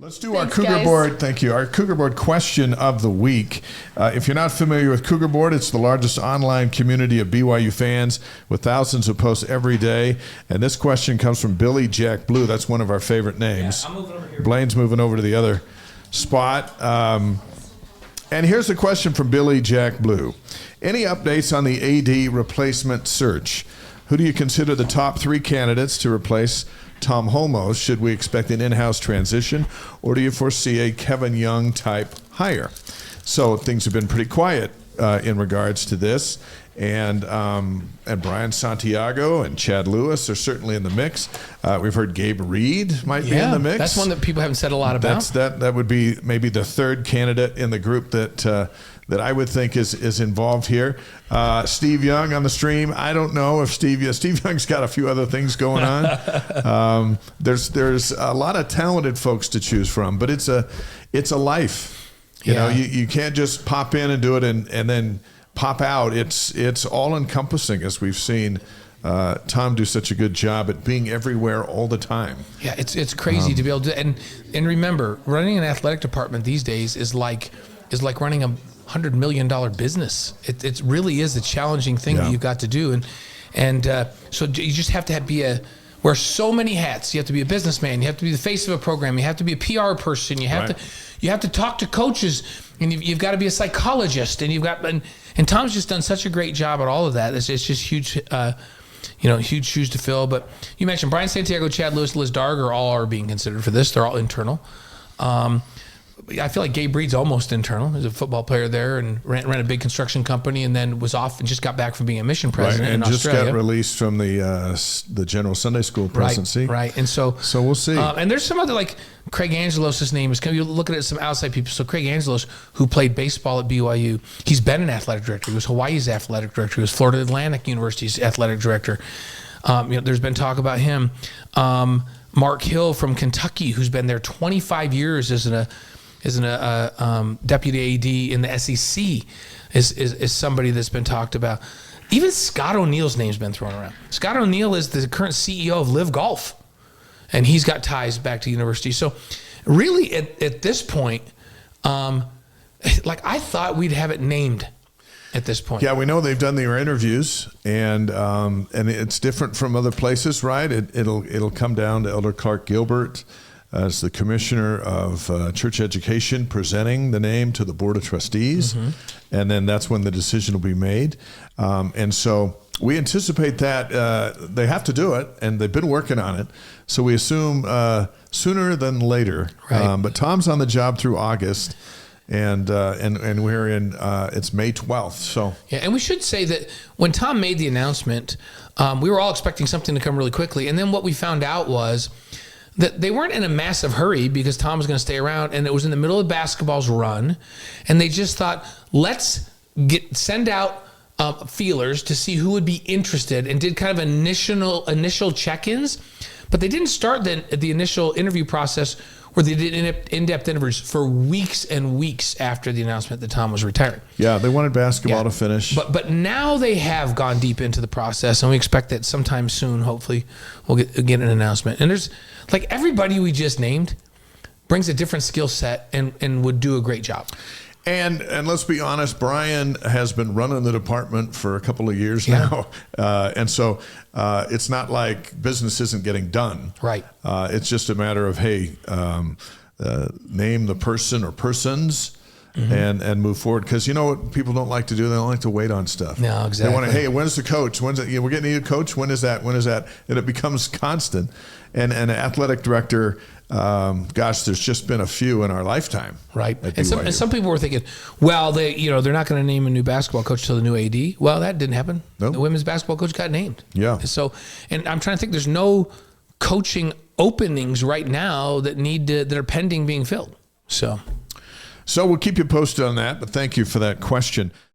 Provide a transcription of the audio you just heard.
Let's do our CougarBoard. Thank you. Our CougarBoard question of the week. If you're not familiar with CougarBoard, it's the largest online community of BYU fans with thousands of posts every day. And this question comes from Billy Jack Blue. That's one of our favorite names. Yeah, I'm moving over here. Blaine's moving over to the other spot. And here's the question from Billy Jack Blue. Any updates on the AD replacement search? Who do you consider the top 3 candidates to replace Tom Holmoe? Should we expect an in-house transition, or do you foresee a Kevin Young type hire? So things have been pretty quiet in regards to this, and Brian Santiago and Chad Lewis are certainly in the mix. We've heard Gabe Reed might be in the mix. That's one that people haven't said a lot about. That would be maybe the 3rd candidate in the group that I would think is involved here. Steve Young on the stream. I don't know if Steve Young's got a few other things going on. There's a lot of talented folks to choose from, but it's a life. You know, you can't just pop in and do it and then pop out. It's all encompassing, as we've seen Tom do such a good job at being everywhere all the time. Yeah, it's crazy to be able to and remember, running an athletic department these days is like running a $100 million business. It really is a challenging thing that you've got to do, and so you just have to wear so many hats. You have to be a businessman. You have to be the face of a program. You have to be a PR person. You have to talk to coaches, and you've got to be a psychologist. And and Tom's just done such a great job at all of that. It's just huge. Huge shoes to fill. But you mentioned Brian Santiago, Chad Lewis, Liz Darger are being considered for this. They're all internal. I feel like Gabe Reed's almost internal. He's a football player there and ran a big construction company, and then was off and just got back from being a mission president in Australia. Just got released from the General Sunday School presidency. Right. And so we'll see. And there's some other, like Craig Angelos, his name is, you look at it, some outside people. So Craig Angelos, who played baseball at BYU, he's been an athletic director. He was Hawaii's athletic director. He was Florida Atlantic University's athletic director. There's been talk about him. Mark Hill from Kentucky, who's been there 25 years as a deputy AD in the SEC, is somebody that's been talked about. Even Scott O'Neill's name's been thrown around. Scott O'Neill is the current CEO of Live Golf, and he's got ties back to university. So really at this point, I thought we'd have it named at this point. Yeah, we know they've done their interviews, and it's different from other places, right? It'll come down to Elder Clark Gilbert as the commissioner of church education, presenting the name to the board of trustees, and then that's when the decision will be made. And so we anticipate that they have to do it, and they've been working on it. So we assume sooner than later. Right. But Tom's on the job through August, and we're in it's May 12th. So yeah, and we should say that when Tom made the announcement, we were all expecting something to come really quickly, and then what we found out was that they weren't in a massive hurry because Tom was going to stay around, and it was in the middle of basketball's run, and they just thought, let's send out feelers to see who would be interested, and did kind of initial check-ins, but they didn't start the initial interview process where they did in-depth interviews for weeks and weeks after the announcement that Tom was retiring. Yeah, they wanted basketball to finish. But now they have gone deep into the process, and we expect that sometime soon, hopefully, we'll get an announcement. And there's, like, everybody we just named brings a different skill set and would do a great job. And let's be honest, Brian has been running the department for a couple of years now. And so it's not like business isn't getting done. Right. It's just a matter of, hey, name the person or persons and move forward. Because you know what people don't like to do? They don't like to wait on stuff. No, exactly. They want to, hey, when's the coach? When's it? We're getting a coach. When is that? When is that? And it becomes constant. And an athletic director, there's just been a few in our lifetime. Right. And some people were thinking, well, they're not going to name a new basketball coach till the new AD. Well, that didn't happen. Nope. The women's basketball coach got named. Yeah. So, and I'm trying to think, there's no coaching openings right now that are pending being filled. So we'll keep you posted on that, but thank you for that question.